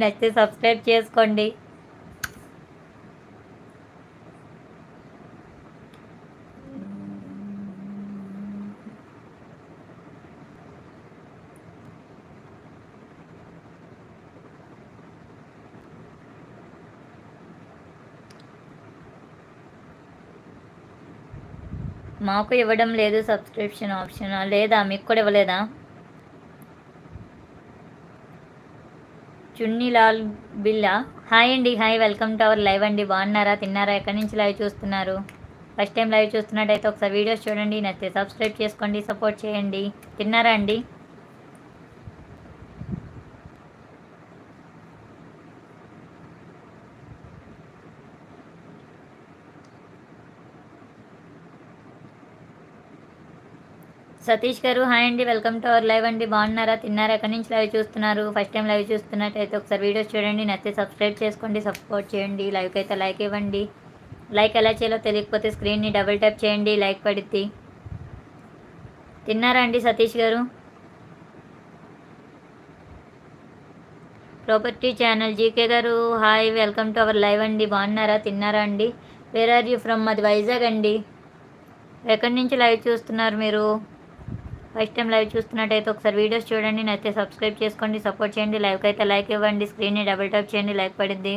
నచ్చితే సబ్స్క్రైబ్ చేసుకోండి. మాకు ఇవ్వడం లేదు సబ్స్క్రిప్షన్ ఆప్షన్. లేదా మీకు కూడా ఇవ్వలేదా? చున్నీలాల్ బిల్లా. హాయ్ అండి, hi, welcome to our live అండి. బాగున్నారా, తిన్నారా, ఎక్కడి నుంచి లైవ్ చూస్తున్నారు? ఫస్ట్ టైం లైవ్ చూస్తున్నట్టయితే ఒకసారి వీడియోస్ చూడండి, నచ్చితే సబ్స్క్రైబ్ చేసుకోండి, సపోర్ట్ చేయండి. తిన్నారా అండి? సతీష్ గారు హాయ్ అండి, వెల్కమ్ టు అవర్ లైవ్ అండి. బాగున్నారా, తిన్నారా, ఎక్కడి నుంచి లైవ్ చూస్తున్నారు? ఫస్ట్ టైం లైవ్ చూస్తున్నట్టయితే ఒకసారి వీడియోస్ చూడండి, నచ్చితే సబ్స్క్రైబ్ చేసుకోండి, సపోర్ట్ చేయండి. లైవ్కి అయితే లైక్ ఇవ్వండి. లైక్ ఎలా చేయాలో తెలియకపోతే స్క్రీన్ని డబుల్ ట్యాప్ చేయండి, లైక్ పడిద్ది. తిన్నారా అండి సతీష్ గారు? ప్రాపర్టీ ఛానల్ జీకే గారు hi, welcome to our live అండి. బాగున్నారా, తిన్నారా అండి? Where are you from? అది వైజాగ్ అండి. ఎక్కడి నుంచి లైవ్ చూస్తున్నారు మీరు? ఫస్ట్ టైం లైవ్ చూస్తున్నట్టయితే ఒకసారి వీడియోస్ చూడండి, నచ్చితే సబ్స్క్రైబ్ చేసుకోండి, సపోర్ట్ చేయండి. లైవ్కి అయితే లైక్ ఇవ్వండి, స్క్రీన్ని డబుల్ ట్యాప్ చేయండి, లైక్ పడిద్ది.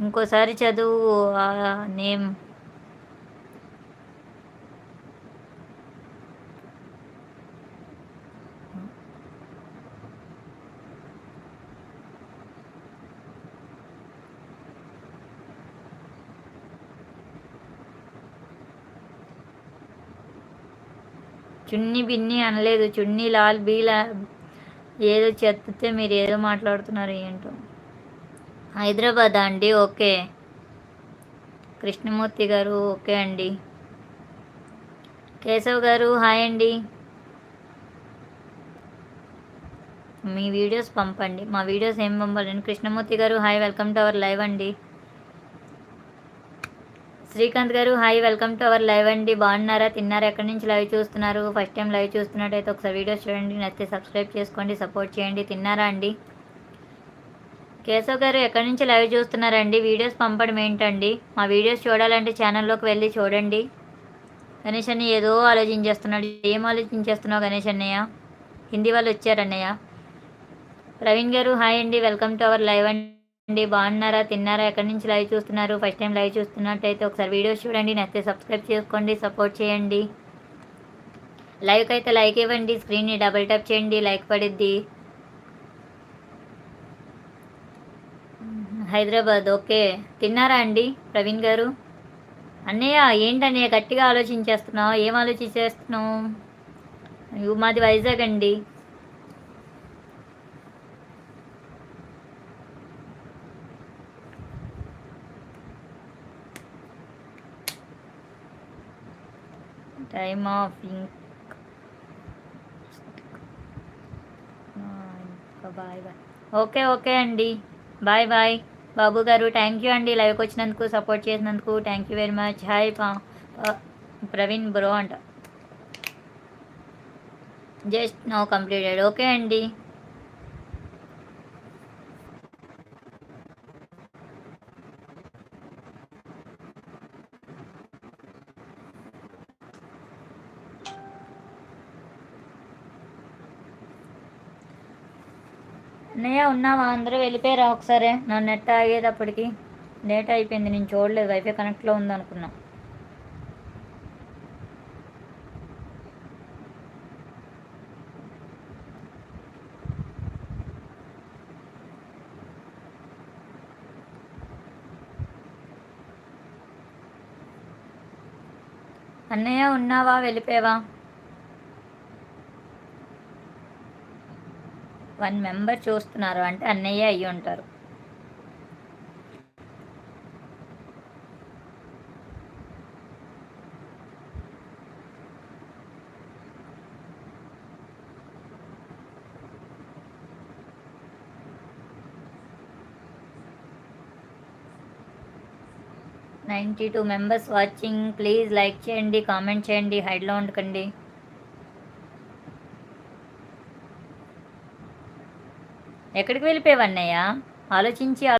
ఇంకోసారి చదువు నేమ్. చున్నీ బిన్ని అనలేదు, చున్నీ లాల్ బీలా. ఏదో చెప్తే మీరు ఏదో మాట్లాడుతున్నారు ఏంటో. హైదరాబాద్ అండి, ఓకే. కృష్ణమూర్తి గారు ఓకే అండి. కేశవ్ గారు హాయ్ అండి. మీ వీడియోస్ పంపండి. మా వీడియోస్ ఏం పంపాలండి? కృష్ణమూర్తి గారు hi, welcome to our live అండి. శ్రీకాంత్ గారు hi, welcome to our live అండి. బాగున్నారా, తిన్నారా, ఎక్కడి నుంచి లైవ్ చూస్తున్నారు? ఫస్ట్ టైం లైవ్ చూస్తున్నట్టయితే ఒకసారి వీడియోస్ చూడండి, నచ్చితే సబ్స్క్రైబ్ చేసుకోండి, సపోర్ట్ చేయండి. తిన్నారా అండి? కేశవ్ గారు ఎక్కడి నుంచి లైవ్ చూస్తున్నారండి? వీడియోస్ పంపడం ఏంటండి? మా వీడియోస్ చూడాలంటే ఛానల్లోకి వెళ్ళి చూడండి. గణేష్ అన్నయ్య ఏదో ఆలోచించేస్తున్నాడు. ఏం ఆలోచించేస్తున్నావు గణేష్ అన్నయ్య? హిందీ వాళ్ళు వచ్చారన్నయ్య. ప్రవీణ్ గారు హాయ్ అండి, వెల్కమ్ టు అవర్ లైవ్ అండి. బాగున్నారా, తిన్నారా, ఎక్కడి నుంచి లైవ్ చూస్తున్నారు? ఫస్ట్ టైం లైవ్ చూస్తున్నట్టయితే ఒకసారి వీడియోస్ చూడండి, నచ్చితే సబ్స్క్రైబ్ చేసుకోండి, సపోర్ట్ చేయండి. లైవ్కి అయితే లైక్ ఇవ్వండి, స్క్రీన్ని డబుల్ ట్యాప్ చేయండి, లైక్ పడిద్ది. హైదరాబాద్ ఓకే. తిన్నారా అండి ప్రవీణ్ గారు? అన్నయ్య ఏంటన్నయ్య గట్టిగా ఆలోచించేస్తున్నావు? ఏం ఆలోచించేస్తున్నావు? మాది వైజాగ్ అండి. టైమ్ ఆఫ్ ఇంకా బాయ్ బాయ్. ఓకే ఓకే అండి, బాయ్ బాయ్. బాబు గారు థ్యాంక్ యూ అండి, లైవ్కి వచ్చినందుకు, సపోర్ట్ చేసినందుకు thank you very much. Hi Praveen bro అంట. జస్ట్ నో కంప్లీటెడ్ ఓకే అండి. అన్నయ్య ఉన్నావా? అందరూ వెళ్ళిపోయారా? ఒకసారి నా నెట్ ఆగేటప్పటికి లేట్ అయిపోయింది, నేను చూడలేదు, వైఫై కనెక్ట్లో ఉందనుకున్నా. అన్నయ్య ఉన్నావా, వెళ్ళిపోయావా? 1 మెంబర్ చూస్తున్నారు అంటే అన్నయ్య అయ్యి ఉంటారు. $92 మెంబర్స్ వాచింగ్. ప్లీజ్ లైక్ చేయండి, కామెంట్ చేయండి, హైడ్లో ఉండకండి. ఎక్కడికి వెళ్ళిపోయావు అన్నయ్య? ఆలోచించి